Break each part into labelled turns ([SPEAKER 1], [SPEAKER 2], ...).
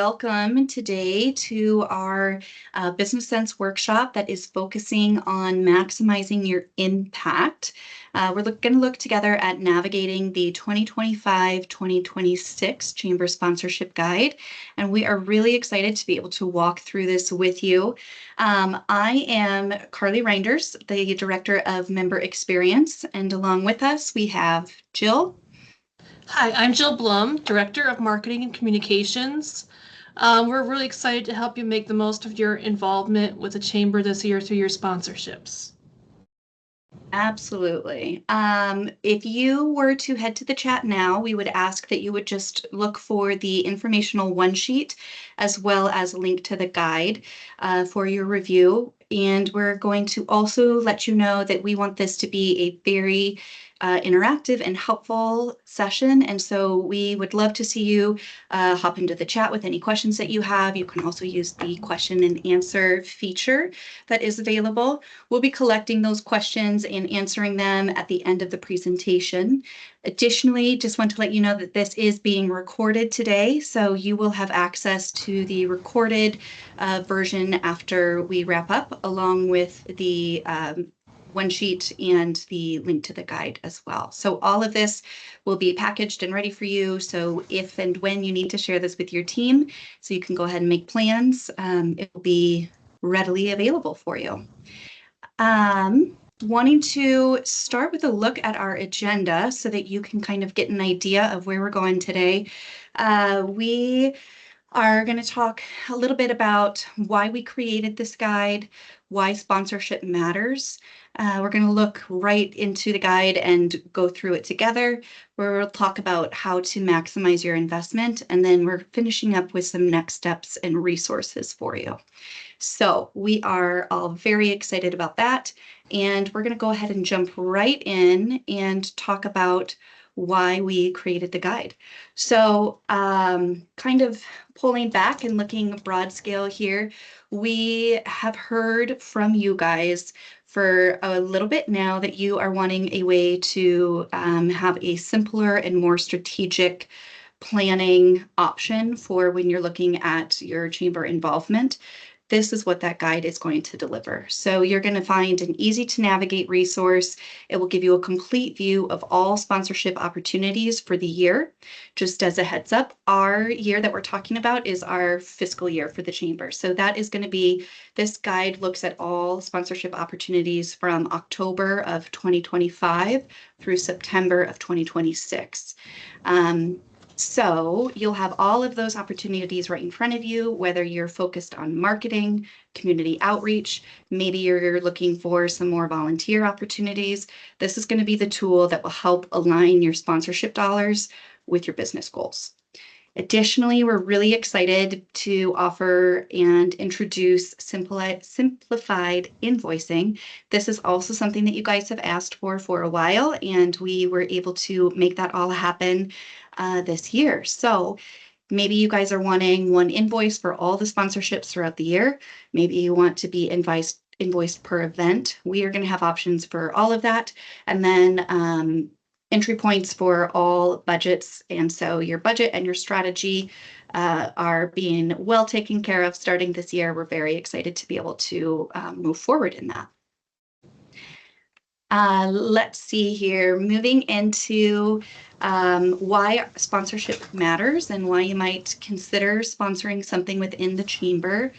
[SPEAKER 1] Welcome today to our Business Sense workshop that is focusing on maximizing your impact. We're going to look together at navigating the 2025-2026 Chamber Sponsorship Guide, and we are really excited to be able to walk through this with you. I am Carly Reinders, the Director of Member Experience, and along with us we have Jill.
[SPEAKER 2] Hi, I'm Jill Blum, Director of Marketing and Communications. We're really excited to help you make the most of your involvement with the Chamber this year through your sponsorships.
[SPEAKER 1] Absolutely. If you were to head to the chat now, we would ask that you would just look for the informational one sheet as well as a link to the guide for your review. And we're going to also let you know that we want this to be a very interactive and helpful session. And so we would love to see you hop into the chat with any questions that you have. You can also use the question and answer feature that is available. We'll be collecting those questions and answering them at the end of the presentation. Additionally, just want to let you know that this is being recorded today, so you will have access to the recorded version after we wrap up, along with the one sheet and the link to the guide as well. So all of this will be packaged and ready for you. So if and when you need to share this with your team, so you can go ahead and make plans, it will be readily available for you. Wanting to start with a look at our agenda so that you can kind of get an idea of where we're going today. We are going to talk a little bit about why we created this guide, why sponsorship matters. We're going to look right into the guide and go through it together. We'll talk about how to maximize your investment, and then we're finishing up with some next steps and resources for you. So we are all very excited about that, and we're going to go ahead and jump right in and talk about why we created the guide. So kind of pulling back and looking broad scale here, we have heard from you guys for a little bit now that you are wanting a way to have a simpler and more strategic planning option for when you're looking at your chamber involvement. This is what that guide is going to deliver. So you're going to find an easy to navigate resource. It will give you a complete view of all sponsorship opportunities for the year. Just as a heads up, our year that we're talking about is our fiscal year for the chamber. So that is going to be, this guide looks at all sponsorship opportunities from October of 2025 through September of 2026. So you'll have all of those opportunities right in front of you, whether you're focused on marketing, community outreach, maybe you're looking for some more volunteer opportunities. This is going to be the tool that will help align your sponsorship dollars with your business goals. Additionally, we're really excited to offer and introduce simplified invoicing. This is also something that you guys have asked for a while, and we were able to make that all happen this year. So maybe you guys are wanting one invoice for all the sponsorships throughout the year. Maybe you want to be invoiced per event. We are going to have options for all of that. And then entry points for all budgets. And so your budget and your strategy are being well taken care of starting this year. We're very excited to be able to move forward in that. Let's see here, moving into why sponsorship matters and why you might consider sponsoring something within the chamber.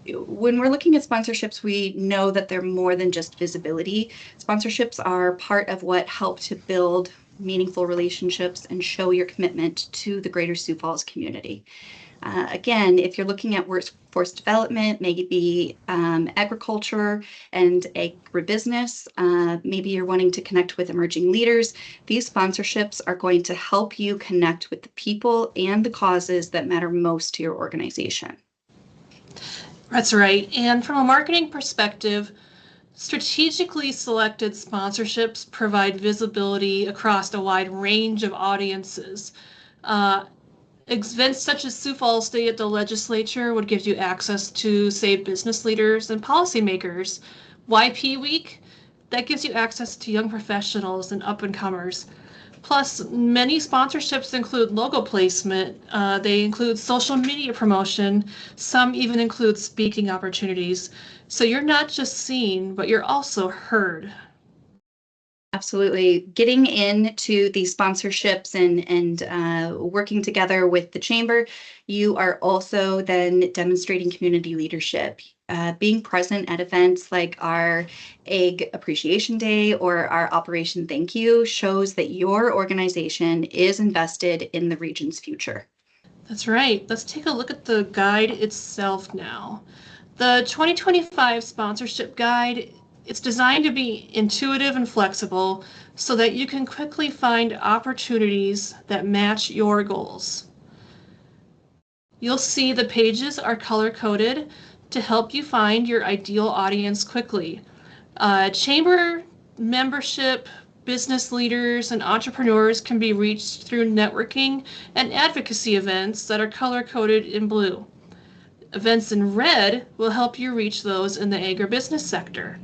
[SPEAKER 1] When we're looking at sponsorships, we know that they're more than just visibility. Sponsorships are part of what help to build meaningful relationships and show your commitment to the greater Sioux Falls community. Again, if you're looking at workforce development, maybe agriculture and agribusiness, maybe you're wanting to connect with emerging leaders, these sponsorships are going to help you connect with the people and the causes that matter most to your organization.
[SPEAKER 2] That's right. And from a marketing perspective, strategically selected sponsorships provide visibility across a wide range of audiences. Events such as Sioux Falls Day at the Legislature would give you access to, say, business leaders and policymakers. YP Week, that gives you access to young professionals and up-and-comers. Plus, many sponsorships include logo placement. They include social media promotion. Some even include speaking opportunities. So you're not just seen, but you're also heard.
[SPEAKER 1] Absolutely. Getting into these sponsorships and working together with the chamber, you are also then demonstrating community leadership. Being present at events like our Egg Appreciation Day or our Operation Thank You shows that your organization is invested in the region's future.
[SPEAKER 2] That's right. Let's take a look at the guide itself now. The 2025 sponsorship guide, it's designed to be intuitive and flexible so that you can quickly find opportunities that match your goals. You'll see the pages are color-coded to help you find your ideal audience quickly. Chamber membership, business leaders, and entrepreneurs can be reached through networking and advocacy events that are color-coded in blue. Events in red will help you reach those in the agribusiness sector.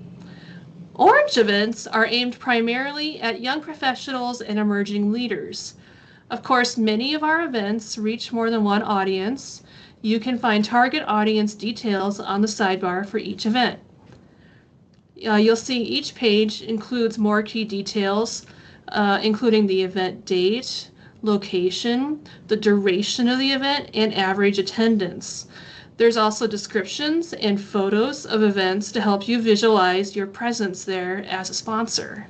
[SPEAKER 2] Orange events are aimed primarily at young professionals and emerging leaders. Of course, many of our events reach more than one audience. You can find target audience details on the sidebar for each event. You'll see each page includes more key details, including the event date, location, the duration of the event, and average attendance. There's also descriptions and photos of events to help you visualize your presence there as a sponsor.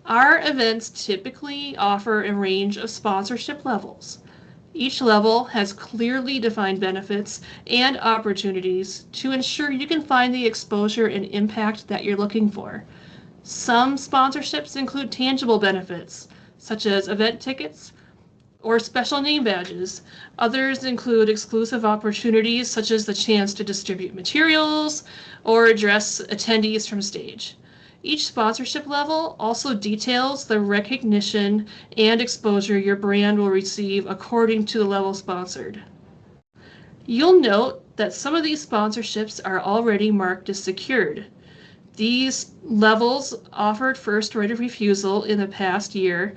[SPEAKER 2] Our events typically offer a range of sponsorship levels. Each level has clearly defined benefits and opportunities to ensure you can find the exposure and impact that you're looking for. Some sponsorships include tangible benefits, such as event tickets or special name badges. Others include exclusive opportunities, such as the chance to distribute materials or address attendees from stage. Each sponsorship level also details the recognition and exposure your brand will receive according to the level sponsored. You'll note that some of these sponsorships are already marked as secured. These levels offered first right of refusal in the past year,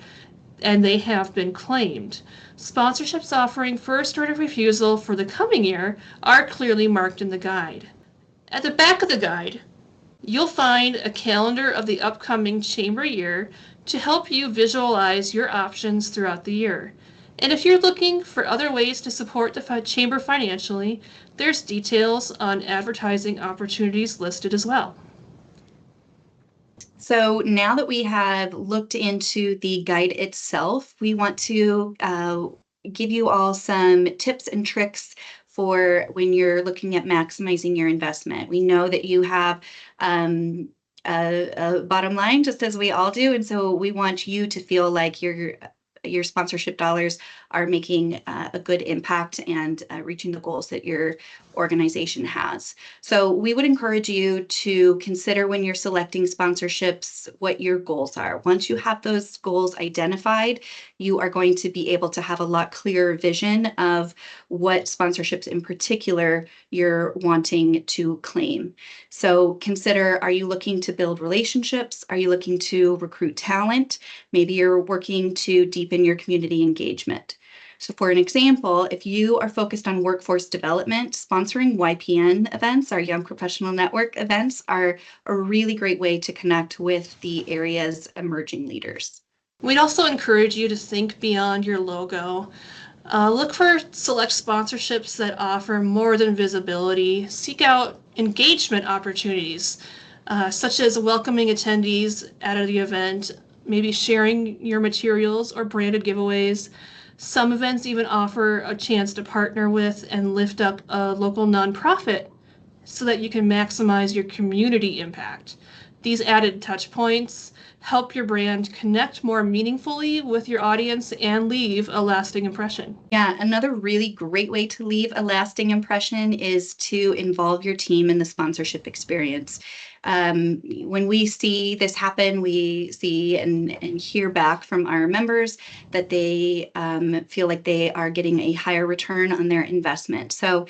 [SPEAKER 2] and they have been claimed. Sponsorships offering first right of refusal for the coming year are clearly marked in the guide. At the back of the guide, you'll find a calendar of the upcoming chamber year to help you visualize your options throughout the year. And if you're looking for other ways to support the chamber financially, there's details on advertising opportunities listed as well.
[SPEAKER 1] So now that we have looked into the guide itself, we want to give you all some tips and tricks for when you're looking at maximizing your investment. We know that you have a bottom line, just as we all do, and so we want you to feel like your sponsorship dollars are making a good impact and reaching the goals that your organization has. So we would encourage you to consider when you're selecting sponsorships what your goals are. Once you have those goals identified, you are going to be able to have a lot clearer vision of what sponsorships in particular you're wanting to claim. So consider, are you looking to build relationships? Are you looking to recruit talent? Maybe you're working to deepen your community engagement. So for an example, if you are focused on workforce development, sponsoring YPN events, our Young Professional Network events, are a really great way to connect with the area's emerging leaders.
[SPEAKER 2] We'd also encourage you to think beyond your logo. Look for select sponsorships that offer more than visibility. Seek out engagement opportunities, such as welcoming attendees at the event, maybe sharing your materials or branded giveaways. Some events even offer a chance to partner with and lift up a local nonprofit so that you can maximize your community impact. These added touch points help your brand connect more meaningfully with your audience and leave a lasting impression.
[SPEAKER 1] Yeah, another really great way to leave a lasting impression is to involve your team in the sponsorship experience. When we see this happen, we see and hear back from our members that they feel like they are getting a higher return on their investment. So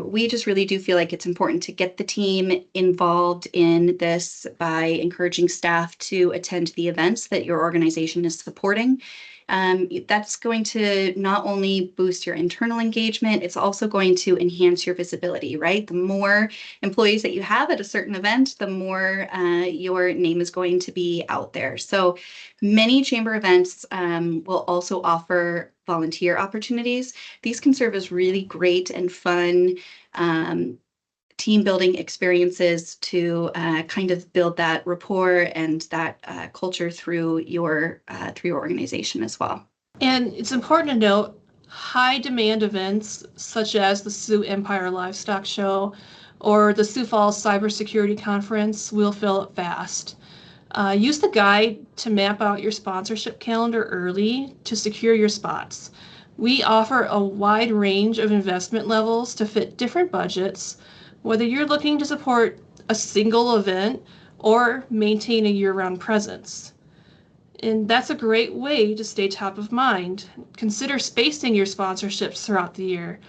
[SPEAKER 1] we just really do feel like it's important to get the team involved in this by encouraging staff to to attend the events that your organization is supporting. That's going to not only boost your internal engagement, it's also going to enhance your visibility, right? The more employees that you have at a certain event, the more your name is going to be out there. So many chamber events will also offer volunteer opportunities. These can serve as really great and fun team building experiences to kind of build that rapport and that culture through your organization as well.
[SPEAKER 2] And it's important to note high demand events such as the Sioux Empire Livestock Show or the Sioux Falls Cybersecurity Conference will fill up fast. Use the guide to map out your sponsorship calendar early to secure your spots. We offer a wide range of investment levels to fit different budgets, whether you're looking to support a single event or maintain a year-round presence. And that's a great way to stay top of mind. Consider spacing your sponsorships throughout the year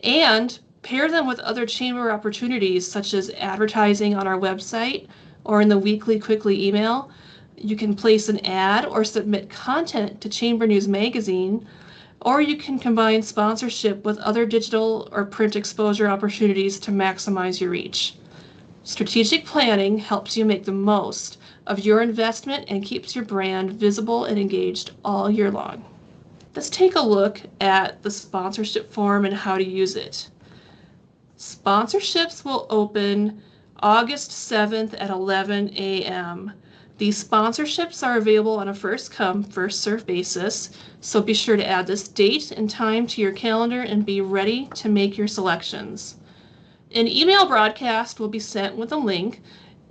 [SPEAKER 2] and pair them with other chamber opportunities such as advertising on our website or in the weekly Quickly email. You can place an ad or submit content to Chamber News Magazine, or you can combine sponsorship with other digital or print exposure opportunities to maximize your reach. Strategic planning helps you make the most of your investment and keeps your brand visible and engaged all year long. Let's take a look at the sponsorship form and how to use it. Sponsorships will open August 7th at 11 a.m. These sponsorships are available on a first come, first served basis, so be sure to add this date and time to your calendar and be ready to make your selections. An email broadcast will be sent with a link.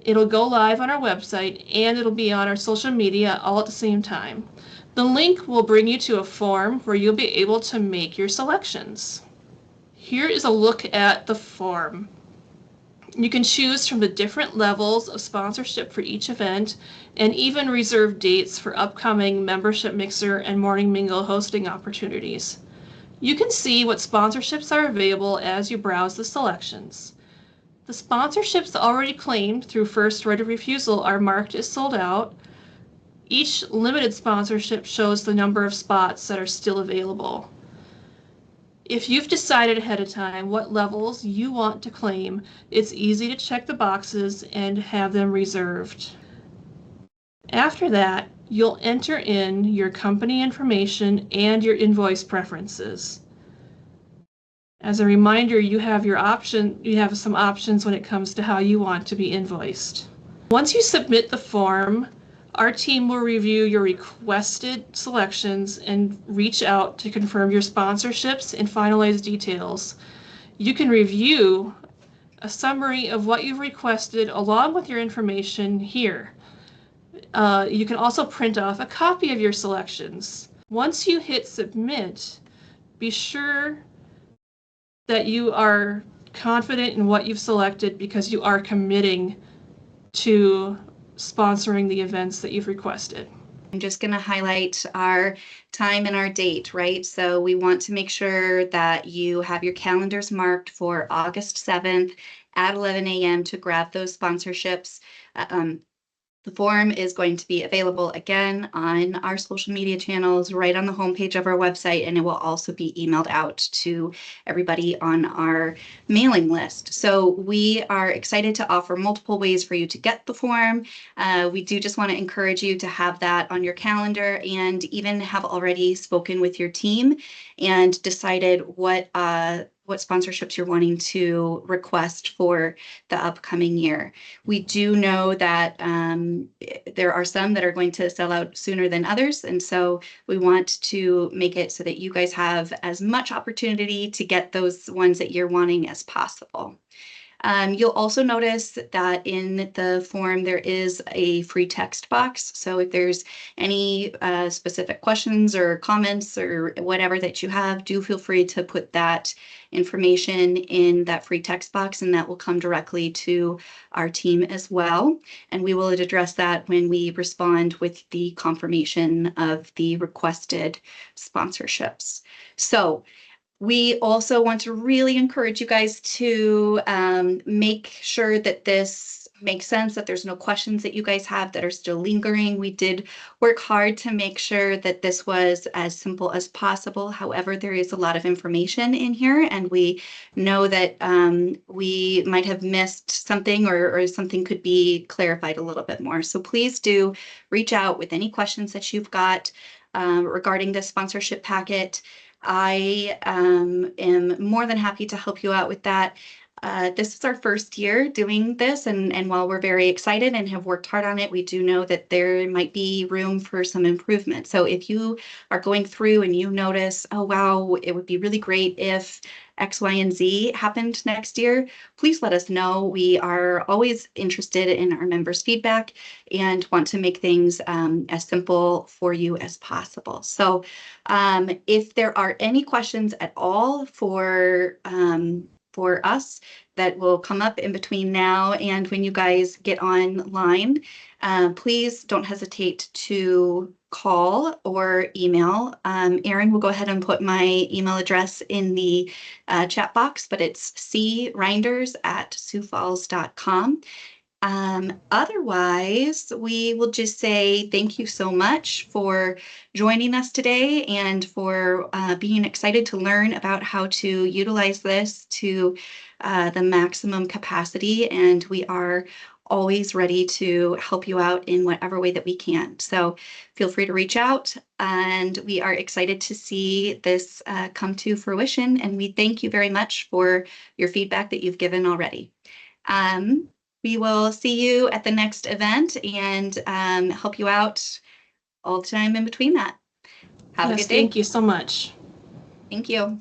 [SPEAKER 2] It'll go live on our website and it'll be on our social media all at the same time. The link will bring you to a form where you'll be able to make your selections. Here is a look at the form. You can choose from the different levels of sponsorship for each event and even reserve dates for upcoming Membership Mixer and Morning Mingle hosting opportunities. You can see what sponsorships are available as you browse the selections. The sponsorships already claimed through first right of refusal are marked as sold out. Each limited sponsorship shows the number of spots that are still available. If you've decided ahead of time what levels you want to claim, it's easy to check the boxes and have them reserved. After that, you'll enter in your company information and your invoice preferences. As a reminder, you have some options when it comes to how you want to be invoiced. Once you submit the form, our team will review your requested selections and reach out to confirm your sponsorships and finalize details. You can review a summary of what you've requested along with your information here. You can also print off a copy of your selections. Once you hit submit, be sure that you are confident in what you've selected because you are committing to sponsoring the events that you've requested.
[SPEAKER 1] I'm just going to highlight our time and our date, right? So we want to make sure that you have your calendars marked for August 7th at 11 a.m. to grab those sponsorships. The form is going to be available again on our social media channels, right on the homepage of our website, and it will also be emailed out to everybody on our mailing list. So we are excited to offer multiple ways for you to get the form. We do just want to encourage you to have that on your calendar and even have already spoken with your team and decided what sponsorships you're wanting to request for the upcoming year. We do know that there are some that are going to sell out sooner than others, and so we want to make it so that you guys have as much opportunity to get those ones that you're wanting as possible. You'll also notice that in the form there is a free text box. So if there's any specific questions or comments or whatever that you have, do feel free to put that information in that free text box, and that will come directly to our team as well. And we will address that when we respond with the confirmation of the requested sponsorships. So we also want to really encourage you guys to make sure that this makes sense, that there's no questions that you guys have that are still lingering. We did work hard to make sure that this was as simple as possible. However, there is a lot of information in here, and we know that we might have missed something, or something could be clarified a little bit more. So please do reach out with any questions that you've got regarding this sponsorship packet. I am more than happy to help you out with that. This is our first year doing this, and while we're very excited and have worked hard on it, we do know that there might be room for some improvement. So if you are going through and you notice, oh, wow, it would be really great if X, Y, and Z happened next year, please let us know. We are always interested in our members' feedback and want to make things as simple for you as possible. So if there are any questions at all for us that will come up in between now and when you guys get online, please don't hesitate to call or email. Erin will go ahead and put my email address in the chat box, but it's creinders@siouxfalls.com. Otherwise, we will just say thank you so much for joining us today and for being excited to learn about how to utilize this to the maximum capacity. And we are always ready to help you out in whatever way that we can. So feel free to reach out, and we are excited to see this come to fruition. And we thank you very much for your feedback that you've given already. We will see you at the next event and help you out all the time in between that. Have a
[SPEAKER 2] Yes,
[SPEAKER 1] good day.
[SPEAKER 2] thank you so much.
[SPEAKER 1] Thank you.